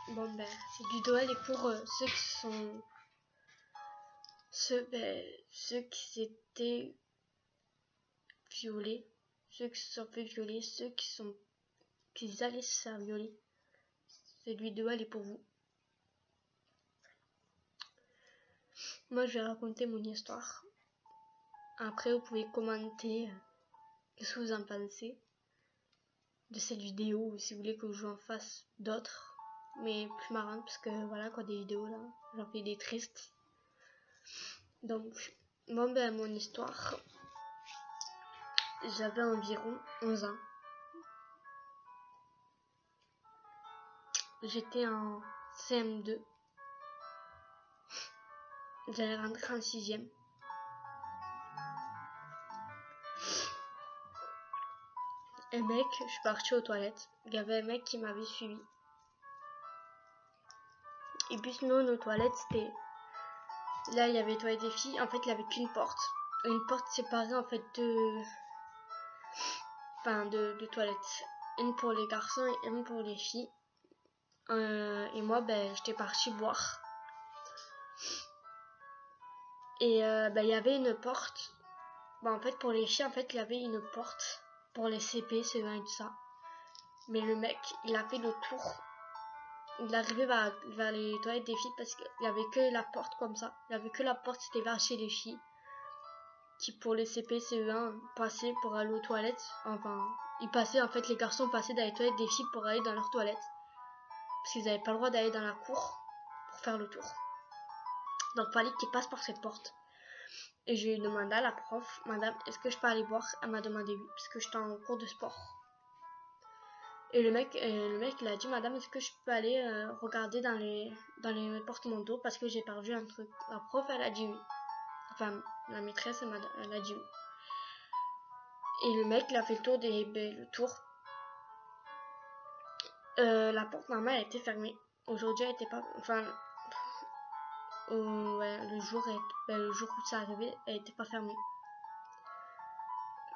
Bon ben, cette vidéo elle est pour ceux qui sont... Ceux qui s'étaient violés, ceux qui se sont fait violer, ceux qui allaient se faire violer. Cette vidéo elle est pour vous. Moi je vais raconter mon histoire. Après vous pouvez commenter ce que vous en pensez de cette vidéo, ou si vous voulez que je en fasse d'autres, mais plus marrantes, parce que voilà quoi, des vidéos là, j'en fais des tristes. Donc bon ben, mon histoire, j'avais environ 11 ans. J'étais en CM2. J'allais rentrer en 6ème. Un mec, je suis partie aux toilettes. Il y avait un mec qui m'avait suivi. Et puis sinon, nos toilettes, c'était... Là, il y avait les toilettes des filles. En fait, il n'y avait qu'une porte. Une porte séparée, en fait, de toilettes. Une pour les garçons et une pour les filles. Et moi, ben, j'étais partie boire. Et ben, il y avait une porte. Ben, en fait, pour les filles, en fait, il y avait une porte pour les CP, CE1 et tout ça. Mais le mec, il a fait le tour. Il est arrivé vers les toilettes des filles parce qu'il n'y avait que la porte comme ça. Il n'y avait que la porte, c'était vers chez les filles. Qui pour les CP, CE1 passaient pour aller aux toilettes. Enfin, ils passaient, en fait, les garçons passaient dans les toilettes des filles pour aller dans leurs toilettes. Parce qu'ils n'avaient pas le droit d'aller dans la cour pour faire le tour. Donc, il fallait qu'ils passent par cette porte. Et je lui ai demandé à la prof, madame, est-ce que je peux aller boire? Elle m'a demandé oui, parce que j'étais en cours de sport. Et le mec il a dit, madame, est-ce que je peux aller regarder dans les porte-manteaux parce que j'ai perdu un truc. La prof, elle a dit oui. Enfin, la maîtresse, elle a dit oui. Et le mec, il a fait le tour le tour. La porte normale, elle était fermée. Aujourd'hui, elle était pas... Enfin, ouais, le jour où ça arrivait, elle était pas fermée.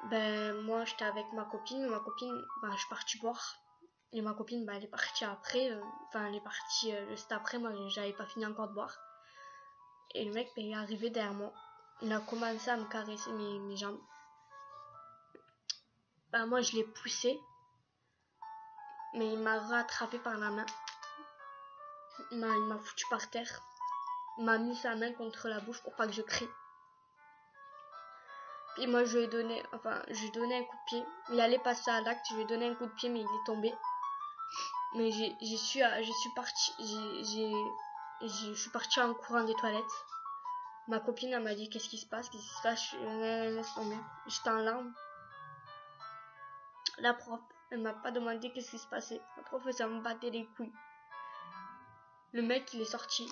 Ben, moi, j'étais avec ma copine, mais ma copine, ben, je suis partie boire. Et ma copine, ben, elle est partie après. Elle est partie juste après. Moi, j'avais pas fini encore de boire. Et le mec, ben, il est arrivé derrière moi. Il a commencé à me caresser mes jambes. Ben, moi, je l'ai poussé. Mais il m'a rattrapé par la main. Il m'a foutu par terre. Il m'a mis sa main contre la bouche pour pas que je crie. Puis moi, je lui ai donné un coup de pied. Il allait passer à l'acte, je lui ai donné un coup de pied, mais il est tombé. Mais je suis partie en courant des toilettes. Ma copine, elle m'a dit, qu'est-ce qui se passe? Laisse tomber. J'étais en larmes. La prof, elle m'a pas demandé qu'est-ce qui se passait. La prof, elle me battait les couilles. Le mec, il est sorti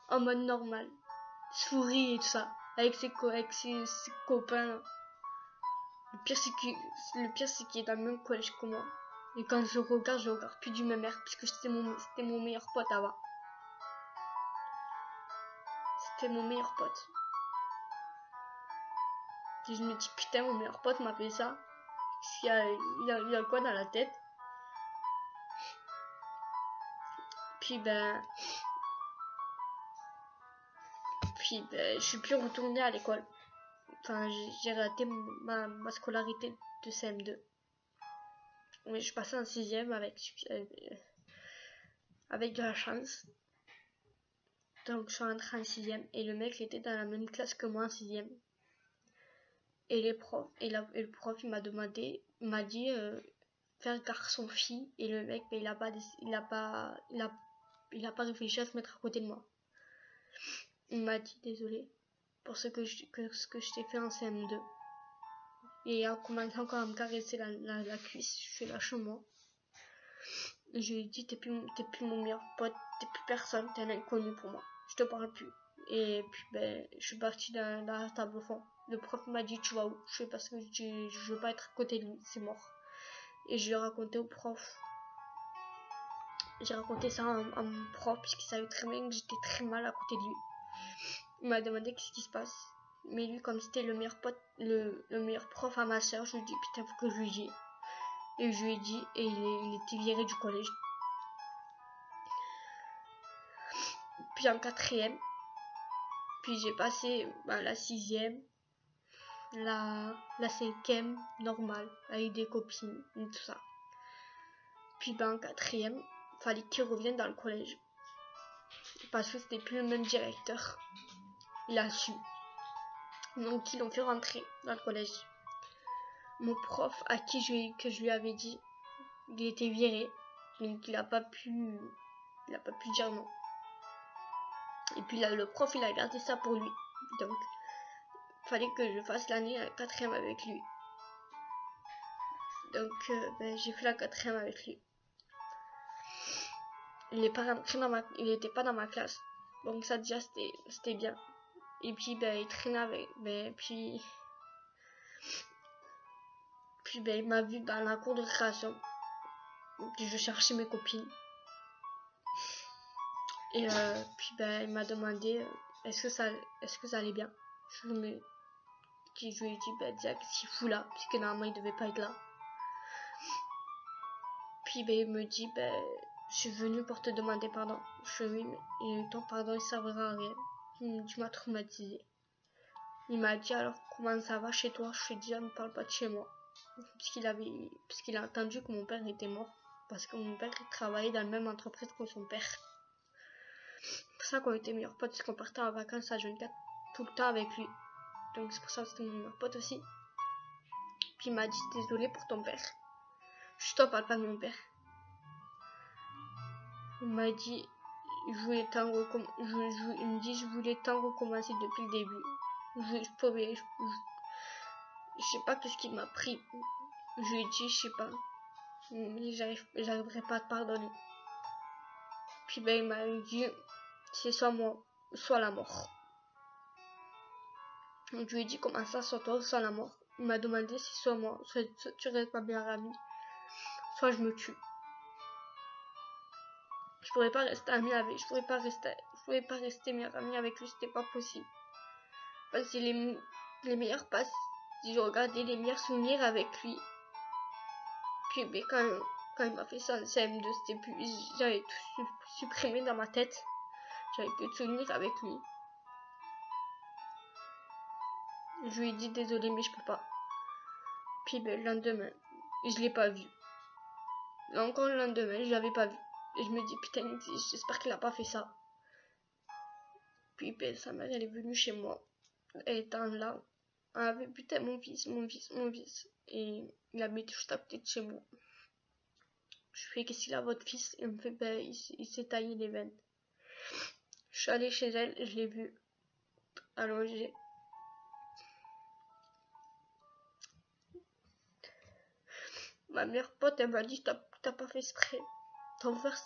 en mode normal. Souris et tout ça. Avec ses copains. Le pire, c'est qu'il est dans le même collège que moi. Et quand je regarde plus du même air. Puisque c'était mon meilleur pote avant. C'était mon meilleur pote. Et je me dis, putain, mon meilleur pote m'a fait ça. Il y a quoi dans la tête? Puis ben, je suis plus retournée à l'école. Enfin, j'ai raté ma scolarité de CM2. Mais je passais en 6ème avec de la chance. Donc je suis rentrée en 6ème et le mec était dans la même classe que moi en 6ème. Et le prof il m'a dit faire garçon-fille, et le mec il a pas réfléchi à se mettre à côté de moi. Il m'a dit désolé pour ce que je t'ai fait en CM2. Et il a commencé encore à me caresser la cuisse. Je suis lâche moi. Je lui ai dit t'es plus mon meilleur pote, t'es plus personne, t'es un inconnu pour moi. Je te parle plus. Et puis ben je suis partie dans la table au fond. Le prof m'a dit tu vas où? Je fais parce que je veux pas être à côté de lui, c'est mort. Et je l'ai raconté au prof. J'ai raconté ça à mon prof puisqu'il savait très bien que j'étais très mal à côté de lui. Il m'a demandé qu'est-ce qui se passe. Mais lui, comme c'était le meilleur pote, le meilleur prof à ma soeur, je lui ai dit putain faut que je lui dise. Et je lui ai dit et il était viré du collège. puis en 4e, puis j'ai passé la 6e, la 5e normale avec des copines et tout ça. Puis en 4e, fallait qu'il revienne dans le collège parce que c'était plus le même directeur. Il a su, donc ils l'ont fait rentrer dans le collège. Mon prof à qui je lui avais dit, il était viré, donc il a pas pu dire non. Et puis là, le prof il a gardé ça pour lui, donc fallait que je fasse l'année 4e avec lui. Donc j'ai fait la 4e avec lui. Il n'est pas rentré il n'était pas dans ma classe, donc ça déjà c'était bien. Et puis il traînait avec, puis il m'a vu dans la cour de récréation. Puis je cherchais mes copines. Et puis il m'a demandé est-ce que ça allait bien. Je lui ai dit déjà qu'est-ce qu'il fout là, puisque normalement il devait pas être là. Puis il me dit je suis venu pour te demander pardon. Je lui ai dit oui, mais ton pardon il servira à rien. Tu m'as traumatisé. Il m'a dit alors comment ça va chez toi. Je lui ai dit ne parle pas de chez moi. Puisqu'il a entendu que mon père était mort. Parce que mon père travaillait dans la même entreprise que son père. C'est pour ça qu'on était meilleurs potes, parce qu'on partait en vacances à Jeune 4 tout le temps avec lui. Donc c'est pour ça que c'était mon meilleur pote aussi. Puis il m'a dit désolé pour ton père. Je te parle pas de mon père. Il m'a dit il me dit je voulais tant recommencer depuis le début. Je sais pas qu'est-ce qu'il m'a pris. Je lui ai dit je sais pas. Mais j'arriverai pas à te pardonner. Puis il m'a dit c'est soit moi, soit la mort. Donc je lui ai dit comment ça, soit toi, soit la mort. Il m'a demandé si soit moi, soit tu restes ma meilleure amie, soit je me tue. Je pourrais pas rester amie avec, je pourrais pas rester meilleure amie avec lui, c'était pas possible. Parce que les meilleurs passes, j'ai regardé les meilleurs souvenirs avec lui. Puis quand il m'a fait ça en CM2, c'était plus, j'avais tout supprimé dans ma tête. J'avais plus de souvenirs avec lui. Je lui ai dit désolé mais je peux pas. Puis le lendemain, je l'ai pas vu. Et encore le lendemain, je l'avais pas vu. Et je me dis putain, j'espère qu'il a pas fait ça. Puis sa mère elle est venue chez moi. Elle était en larmes. Elle avait putain mon fils. Et il habite juste à côté de chez moi. Je fais qu'est-ce qu'il a votre fils? Et elle me fait il s'est taillé les veines. Je suis allée chez elle, je l'ai vu allongé. Ma meilleure pote elle m'a dit t'as pas fait exprès. Ton frère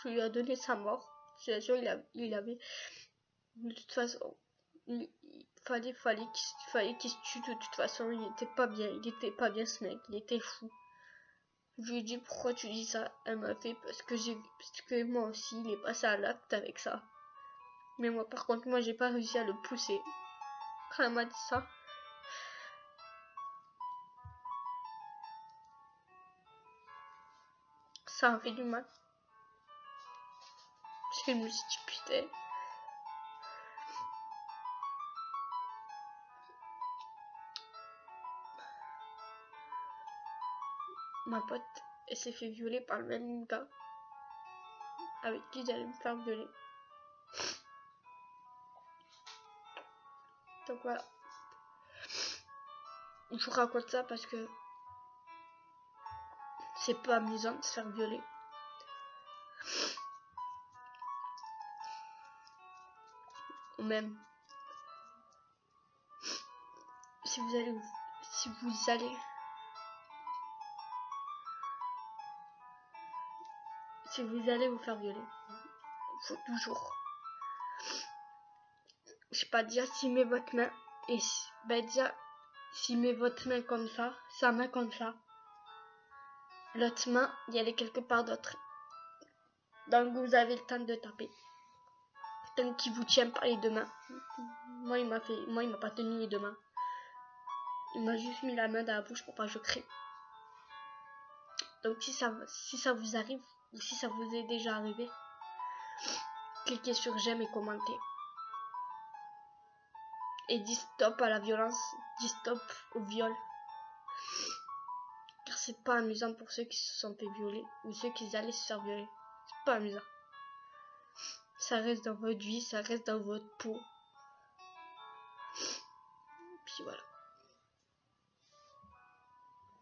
tu lui as donné sa mort. C'est sûr il avait de toute façon il fallait qu'il se tue de toute façon. Il était pas bien ce mec, il était fou. Je lui ai dit pourquoi tu dis ça. Elle m'a fait parce que moi aussi il est passé à l'acte avec ça. Mais moi par contre moi j'ai pas réussi à le pousser. Quand elle m'a dit ça, ça m'a fait du mal. Parce que je me suis dit putain. Ma pote, elle s'est fait violer par le même gars avec qui j'allais me faire violer. Donc voilà. Je vous raconte ça parce que c'est pas amusant de se faire violer. Ou même si vous allez vous faire violer, il faut toujours, je sais pas, déjà s'il met votre main et déjà s'il met votre main comme ça, sa main comme ça, l'autre main il y a quelque part d'autre. Donc vous avez le temps de taper. Tant qu'il vous tient pas les deux mains. Moi il m'a pas tenu les deux mains. Il m'a juste mis la main dans la bouche pour pas que je crie. Donc si ça vous arrive, ou si ça vous est déjà arrivé, cliquez sur j'aime et commentez. Et dis stop à la violence, dis stop au viol. Car c'est pas amusant pour ceux qui se sont fait violer ou ceux qui allaient se faire violer. C'est pas amusant. Ça reste dans votre vie, ça reste dans votre peau. Puis voilà.